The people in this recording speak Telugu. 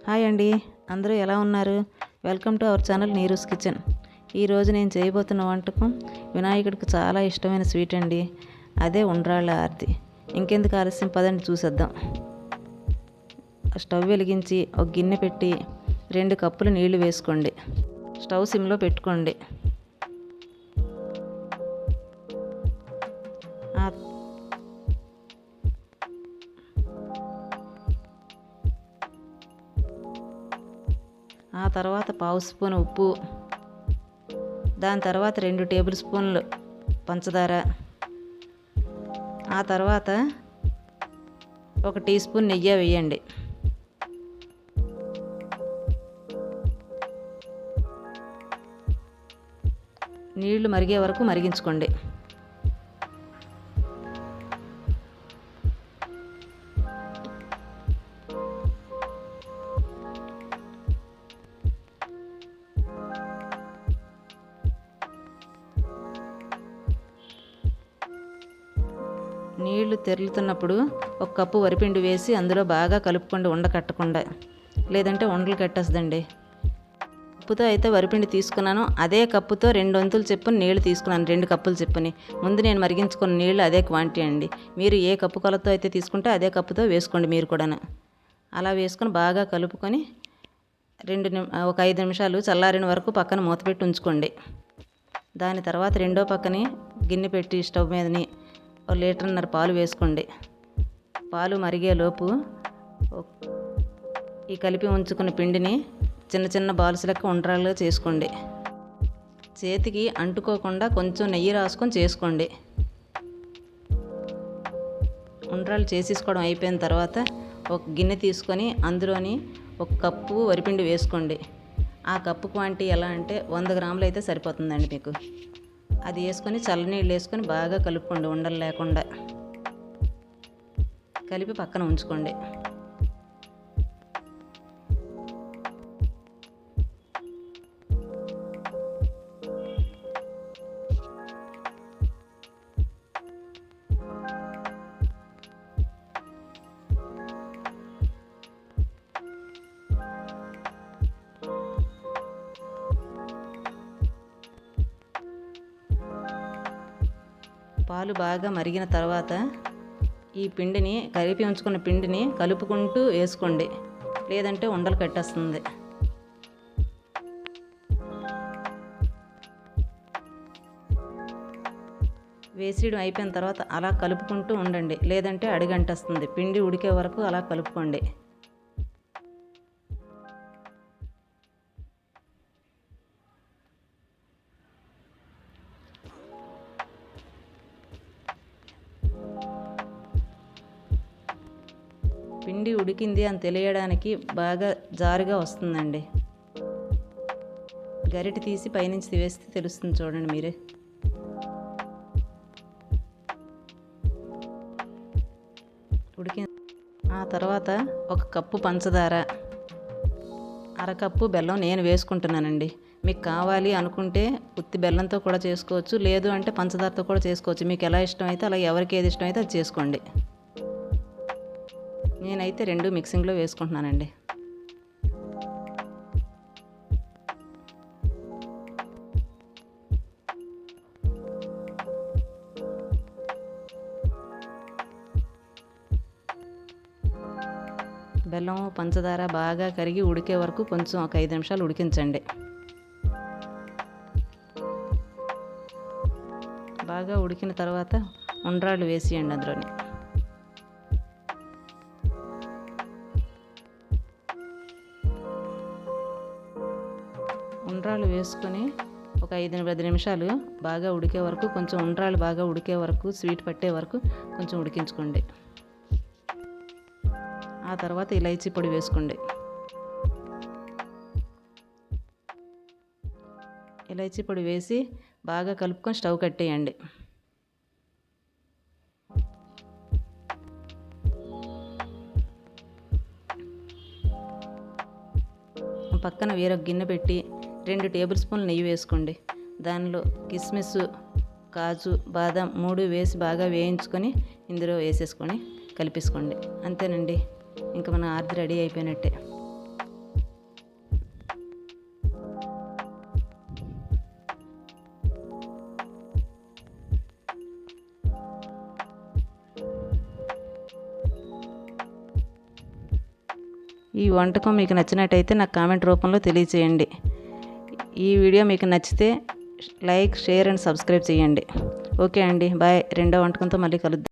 హాయ్ అండి, అందరూ ఎలా ఉన్నారు? Welcome to our channel Neeru's kitchen. ఈరోజు నేను చేయబోతున్న వంటకం వినాయకుడికి చాలా ఇష్టమైన స్వీట్ అండి. అదే ఉండ్రాళ్ళ ఆరతి. ఇంకెందుకు ఆలస్యం, పదండి చూసేద్దాం. స్టవ్ వెలిగించి ఒక గిన్నె పెట్టి 2 కప్పులు నీళ్లు వేసుకోండి. స్టవ్ సిమ్లో పెట్టుకోండి. ఆ తర్వాత 1/2 స్పూన్ ఉప్పు, దాని తర్వాత 2 టేబుల్ స్పూన్లు పంచదార, ఆ తర్వాత 1 టీ స్పూన్ నెయ్యి వేయండి. నీళ్లు మరిగే వరకు మరిగించుకోండి. నీళ్లు తెరులుతున్నప్పుడు 1 కప్పు వరిపిండి వేసి అందులో బాగా కలుపుకోండి, ఉండకట్టకుండా, లేదంటే ఉండలు కట్టేస్తుందండి. కప్పుతో అయితే వరిపిండి తీసుకున్నాను, అదే కప్పుతో 2 వంతులు చెప్పుని నీళ్లు తీసుకున్నాను, 2 కప్పులు చెప్పుని. ముందు నేను మరిగించుకున్న నీళ్లు అదే క్వాంటిటీ అండి. మీరు ఏ కప్పు కొలతో అయితే తీసుకుంటే అదే కప్పుతో వేసుకోండి మీరు కూడాను. అలా వేసుకొని బాగా కలుపుకొని ఒక 5 నిమిషాలు చల్లారిన వరకు పక్కన మూత పెట్టి ఉంచుకోండి. దాని తర్వాత రెండో పక్కని గిన్నె పెట్టి స్టవ్ మీదని 1 లీటర్న్నర పాలు వేసుకోండి. పాలు మరిగేలోపు ఈ కలిపి ఉంచుకున్న పిండిని చిన్న చిన్న బాల్స్ లెక్క ఉండ్రాలుగా చేసుకోండి. చేతికి అంటుకోకుండా కొంచెం నెయ్యి రాసుకొని చేసుకోండి. ఉండ్రాలు చేసేసుకోవడం అయిపోయిన తర్వాత ఒక గిన్నె తీసుకొని అందులోని 1 కప్పు వరిపిండి వేసుకోండి. ఆ కప్పు క్వాంటిటీ ఎలా అంటే 100 గ్రాములు అయితే సరిపోతుందండి మీకు. అది వేసుకొని చల్లనీళ్ళు వేసుకొని బాగా కలుపుకోండి, ఉండలు లేకుండా కలిపి పక్కన ఉంచుకోండి. పాలు బాగా మరిగిన తర్వాత ఈ పిండిని కలిపి ఉంచుకున్న పిండిని కలుపుకుంటూ వేసుకోండి, లేదంటే ఉండలు కట్టేస్తుంది. వేసేయడం అయిపోయిన తర్వాత అలా కలుపుకుంటూ ఉండండి, లేదంటే అడుగంటేస్తుంది. పిండి ఉడికే వరకు అలా కలుపుకోండి. పిండి ఉడికింది అని తెలియడానికి బాగా జారుగా వస్తుందండి. గరిటె తీసి పైనుంచి తీవేస్తే తెలుస్తుంది, చూడండి మీరే. ఆ తర్వాత 1 కప్పు పంచదార, 1/2 కప్పు బెల్లం నేను వేసుకుంటున్నానండి. మీకు కావాలి అనుకుంటే ఉత్తి బెల్లంతో కూడా చేసుకోవచ్చు, లేదు అంటే పంచదారతో కూడా చేసుకోవచ్చు. మీకు ఎలా ఇష్టం అయితే అలా, ఎవరికి ఏది ఇష్టం అయితే అది చేసుకోండి. నేనైతే 2 మిక్సింగ్లో వేసుకుంటున్నానండి. బెల్లం పంచదార బాగా కరిగి ఉడికే వరకు కొంచెం ఒక 5 నిమిషాలు ఉడికించండి. బాగా ఉడికిన తర్వాత ఉండ్రాళ్ళు వేసేయండి అందులోని. ఉండ్రాళ్ళు వేసుకొని ఒక 5-10 నిమిషాలు బాగా ఉడికే వరకు, కొంచెం ఉండ్రాళ్ళు బాగా ఉడికే వరకు, స్వీట్ పట్టే వరకు కొంచెం ఉడికించుకోండి. ఆ తర్వాత ఇలైచీ పొడి వేసుకోండి. ఇలైచీ పొడి వేసి బాగా కలుపుకొని స్టవ్ కట్టేయండి. పక్కన వేరొక గిన్నె పెట్టి 2 టేబుల్ స్పూన్లు నెయ్యి వేసుకోండి. దానిలో కిస్మిస్, కాజు, బాదం 3 వేసి బాగా వేయించుకొని ఇందులో వేసేసుకొని కలిపేసుకోండి. అంతేనండి, ఇంకా మన ఆర్తి రెడీ అయిపోయినట్టే. ఈ వంటకం మీకు నచ్చినట్టయితే నాకు కామెంట్ రూపంలో తెలియచేయండి. ఈ వీడియో మీకు నచ్చితే లైక్, షేర్ అండ్ సబ్స్క్రైబ్ చేయండి. ఓకే అండి, బాయ్. రెండో వంటకంతో మళ్ళీ కలుద్దాం.